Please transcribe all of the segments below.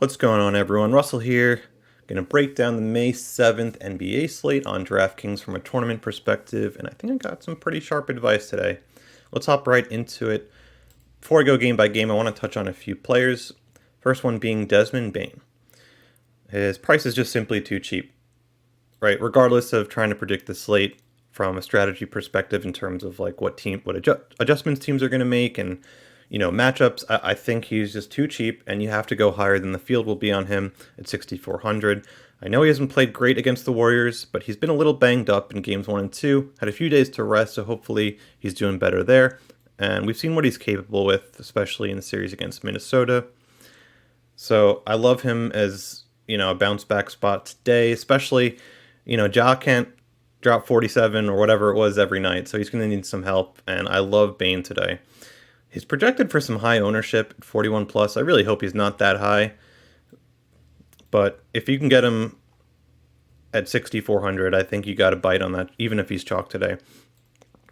What's going on, everyone? Russell here. Gonna break down the May 7th NBA slate on DraftKings from a tournament perspective, and I think I got some pretty sharp advice today. Let's hop right into it. Before I go game by game, I want to touch on a few players. First one being Desmond Bane. His price is just simply too cheap, right? Regardless of trying to predict the slate from a strategy perspective in terms of like what adjustments teams are going to make and matchups. I think he's just too cheap, and you have to go higher than the field will be on him at 6,400. I know he hasn't played great against the Warriors, but he's been a little banged up in games 1 and 2. Had a few days to rest, so hopefully he's doing better there. And we've seen what he's capable with, especially in the series against Minnesota. So I love him as a bounce back spot today, especially Ja can't drop 47 or whatever it was every night, so he's going to need some help. And I love Bane today. He's projected for some high ownership at 41 plus. I really hope he's not that high. But if you can get him at 6,400, I think you got to bite on that, even if he's chalk today.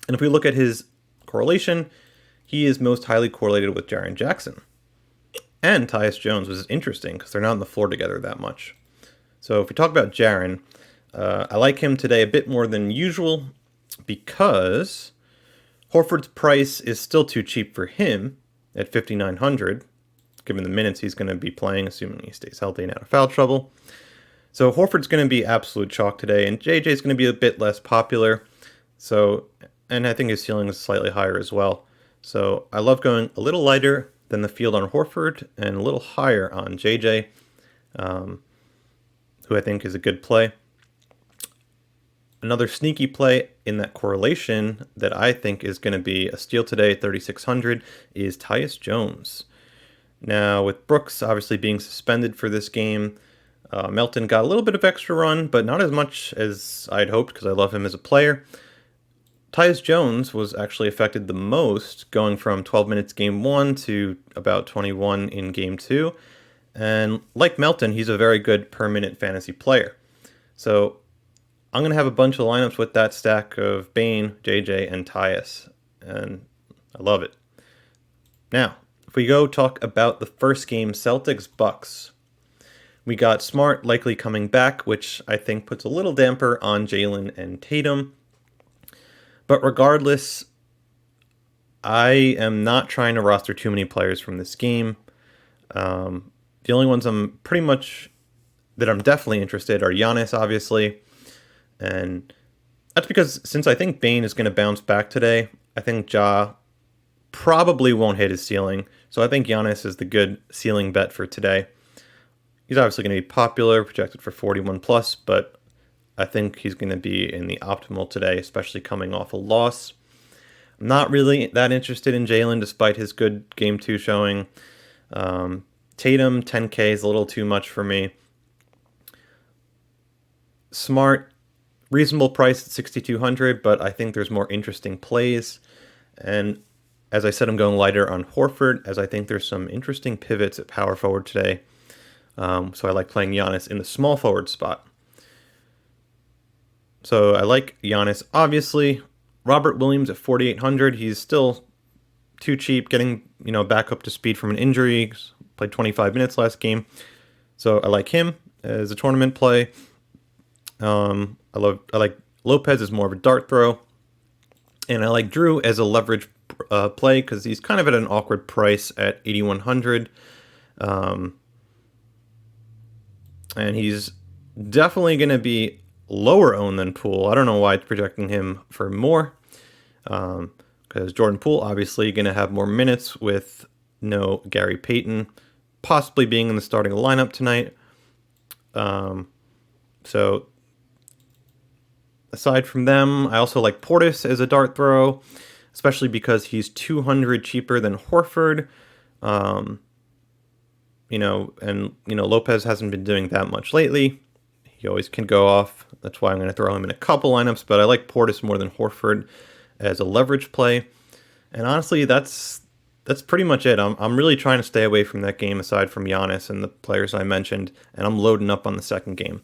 And if we look at his correlation, he is most highly correlated with Jaren Jackson. And Tyus Jones, which is interesting because they're not on the floor together that much. So if we talk about Jaren, I like him today a bit more than usual because Horford's price is still too cheap for him at 5,900, given the minutes he's going to be playing, assuming he stays healthy and out of foul trouble. So Horford's going to be absolute chalk today, and JJ's going to be a bit less popular. And I think his ceiling is slightly higher as well. So I love going a little lighter than the field on Horford and a little higher on JJ, who I think is a good play. Another sneaky play in that correlation that I think is going to be a steal today at 3,600 is Tyus Jones. Now, with Brooks obviously being suspended for this game, Melton got a little bit of extra run, but not as much as I'd hoped because I love him as a player. Tyus Jones was actually affected the most, going from 12 minutes game 1 to about 21 in game 2. And like Melton, he's a very good per minute fantasy player. So I'm going to have a bunch of lineups with that stack of Bane, JJ, and Tyus, and I love it. Now, if we go talk about the first game, Celtics-Bucks, we got Smart likely coming back, which I think puts a little damper on Jalen and Tatum. But regardless, I am not trying to roster too many players from this game. The only ones I'm definitely interested are Giannis, obviously. And that's because since I think Bane is going to bounce back today, I think Ja probably won't hit his ceiling. So I think Giannis is the good ceiling bet for today. He's obviously going to be popular, projected for 41 plus, but I think he's going to be in the optimal today, especially coming off a loss. I'm not really that interested in Jalen despite his good game 2 showing. Tatum, 10K is a little too much for me. Smart, reasonable price at 6,200, but I think there's more interesting plays. And as I said, I'm going lighter on Horford, as I think there's some interesting pivots at power forward today. So I like playing Giannis in the small forward spot. So I like Giannis, obviously. Robert Williams at 4,800, he's still too cheap, getting back up to speed from an injury. Played 25 minutes last game. So I like him as a tournament play. I like Lopez as more of a dart throw, and I like Drew as a leverage play because he's kind of at an awkward price at 8,100, and he's definitely going to be lower owned than Poole. I don't know why it's projecting him for more, because Jordan Poole obviously going to have more minutes with no Gary Payton, possibly being in the starting lineup tonight. So aside from them, I also like Portis as a dart throw, especially because he's 200 cheaper than Horford. Lopez hasn't been doing that much lately. He always can go off. That's why I'm going to throw him in a couple lineups, but I like Portis more than Horford as a leverage play. And honestly, that's pretty much it. I'm really trying to stay away from that game aside from Giannis and the players I mentioned, and I'm loading up on the second game.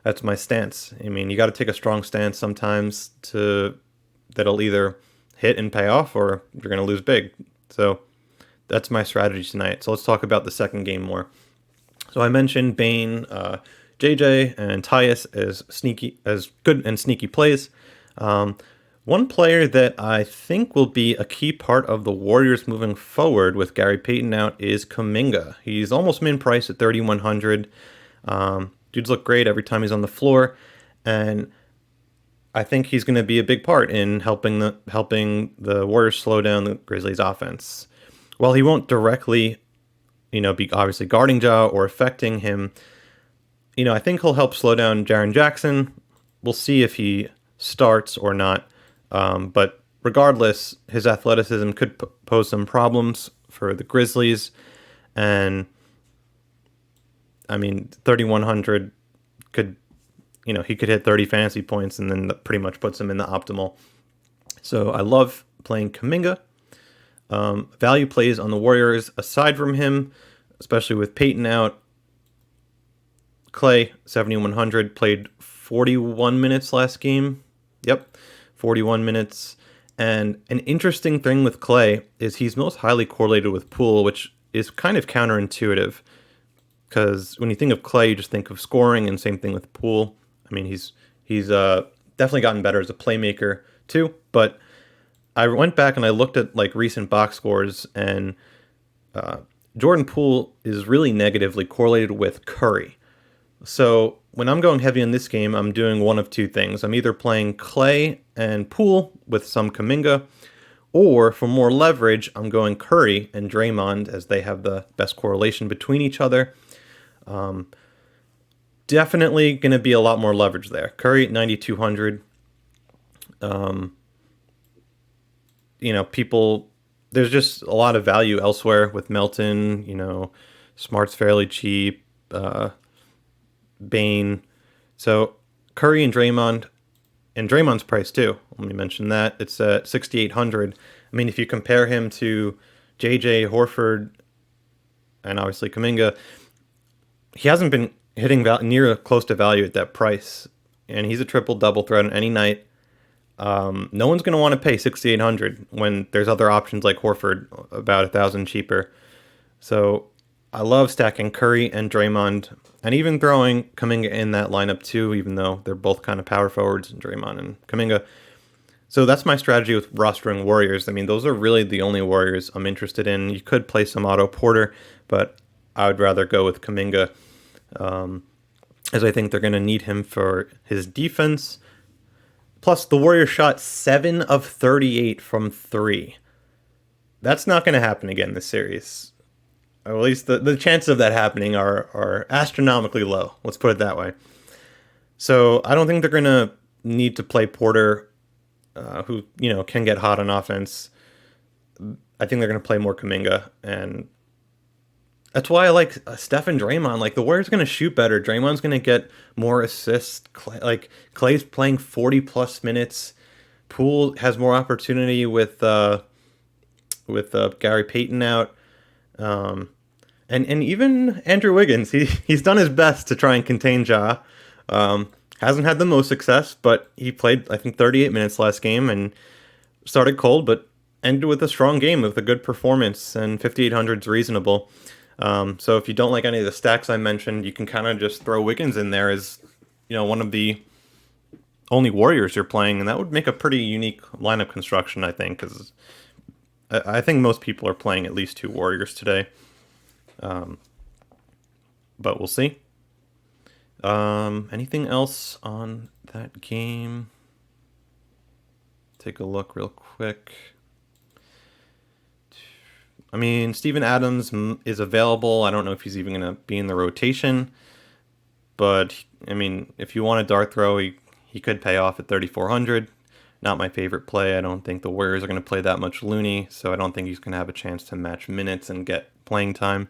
That's my stance. I mean, you got to take a strong stance sometimes that'll either hit and pay off or you're going to lose big. So that's my strategy tonight. So let's talk about the second game more. So So I mentioned Bane, JJ, and Tyus as good and sneaky plays. Um, One player that I think will be a key part of the Warriors moving forward with Gary Payton out is Kuminga. He's almost min price at 3,100. Dudes look great every time he's on the floor, and I think he's going to be a big part in helping the Warriors slow down the Grizzlies' offense. While he won't directly, be obviously guarding Ja or affecting him, I think he'll help slow down Jaren Jackson. We'll see if he starts or not. But regardless, his athleticism could pose some problems for the Grizzlies. And I mean, 3,100 could, he could hit 30 fantasy points and then that pretty much puts him in the optimal. So I love playing Kuminga. Value plays on the Warriors aside from him, especially with Peyton out. Clay, 7,100, played 41 minutes last game. Yep, 41 minutes. And an interesting thing with Clay is he's most highly correlated with Poole, which is kind of counterintuitive. Because when you think of Clay, you just think of scoring, and same thing with Poole. I mean, he's definitely gotten better as a playmaker too. But I went back and I looked at like recent box scores, and Jordan Poole is really negatively correlated with Curry. So when I'm going heavy in this game, I'm doing one of two things. I'm either playing Clay and Poole with some Kuminga, or for more leverage, I'm going Curry and Draymond as they have the best correlation between each other. Definitely going to be a lot more leverage there. Curry at 9,200. People, there's just a lot of value elsewhere with Melton. Smart's fairly cheap. Bane. So Curry and Draymond's price too. Let me mention that. It's at 6,800. I mean, if you compare him to JJ, Horford, and obviously Kuminga, he hasn't been hitting near close to value at that price. And he's a triple-double threat on any night. No one's going to want to pay 6,800 when there's other options like Horford about 1,000 cheaper. So I love stacking Curry and Draymond, and even throwing Kuminga in that lineup too, even though they're both kind of power forwards, Draymond and Kuminga. So that's my strategy with rostering Warriors. I mean, those are really the only Warriors I'm interested in. You could play some Otto Porter, but I would rather go with Kuminga, as I think they're going to need him for his defense. Plus, the Warriors shot 7 of 38 from 3. That's not going to happen again this series. Or at least the chances of that happening are astronomically low. Let's put it that way. So I don't think they're going to need to play Porter, who can get hot on offense. I think they're going to play more Kuminga, and that's why I like Steph and Draymond. Like, the Warriors going to shoot better. Draymond's going to get more assists. Clay's playing 40 plus minutes. Poole has more opportunity with Gary Payton out. And even Andrew Wiggins, he's done his best to try and contain Ja. Hasn't had the most success, but he played, I think, 38 minutes last game and started cold, but ended with a strong game with a good performance, and 5,800 is reasonable. So if you don't like any of the stacks I mentioned, you can kind of just throw Wiggins in there as, one of the only Warriors you're playing, and that would make a pretty unique lineup construction, I think, because I think most people are playing at least 2 Warriors today. But we'll see. Anything else on that game? Take a look real quick. I mean, Steven Adams is available. I don't know if he's even going to be in the rotation. But, I mean, if you want a dart throw, he could pay off at 3,400. Not my favorite play. I don't think the Warriors are going to play that much Looney, so I don't think he's going to have a chance to match minutes and get playing time.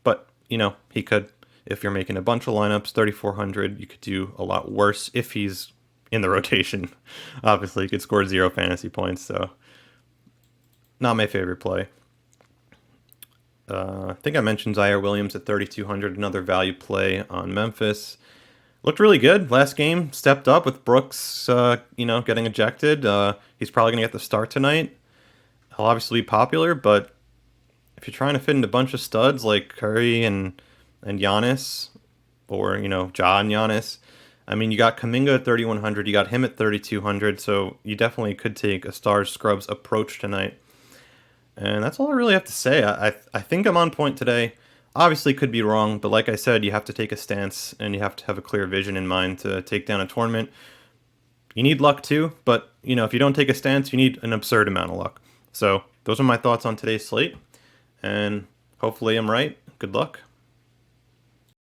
But, he could. If you're making a bunch of lineups, 3,400, you could do a lot worse if he's in the rotation. Obviously, he could score 0 fantasy points, so not my favorite play. I think I mentioned Zaire Williams at 3,200, another value play on Memphis. Looked really good last game. Stepped up with Brooks, getting ejected. He's probably going to get the start tonight. He'll obviously be popular, but if you're trying to fit in a bunch of studs like Curry and and Giannis, or, Ja and Giannis. I mean, you got Kuminga at 3,100, you got him at 3,200, so you definitely could take a Stars Scrubs approach tonight. And that's all I really have to say. I think I'm on point today. Obviously, could be wrong, but like I said, you have to take a stance and you have to have a clear vision in mind to take down a tournament. You need luck too, but if you don't take a stance, you need an absurd amount of luck. So those are my thoughts on today's slate, and hopefully I'm right. Good luck.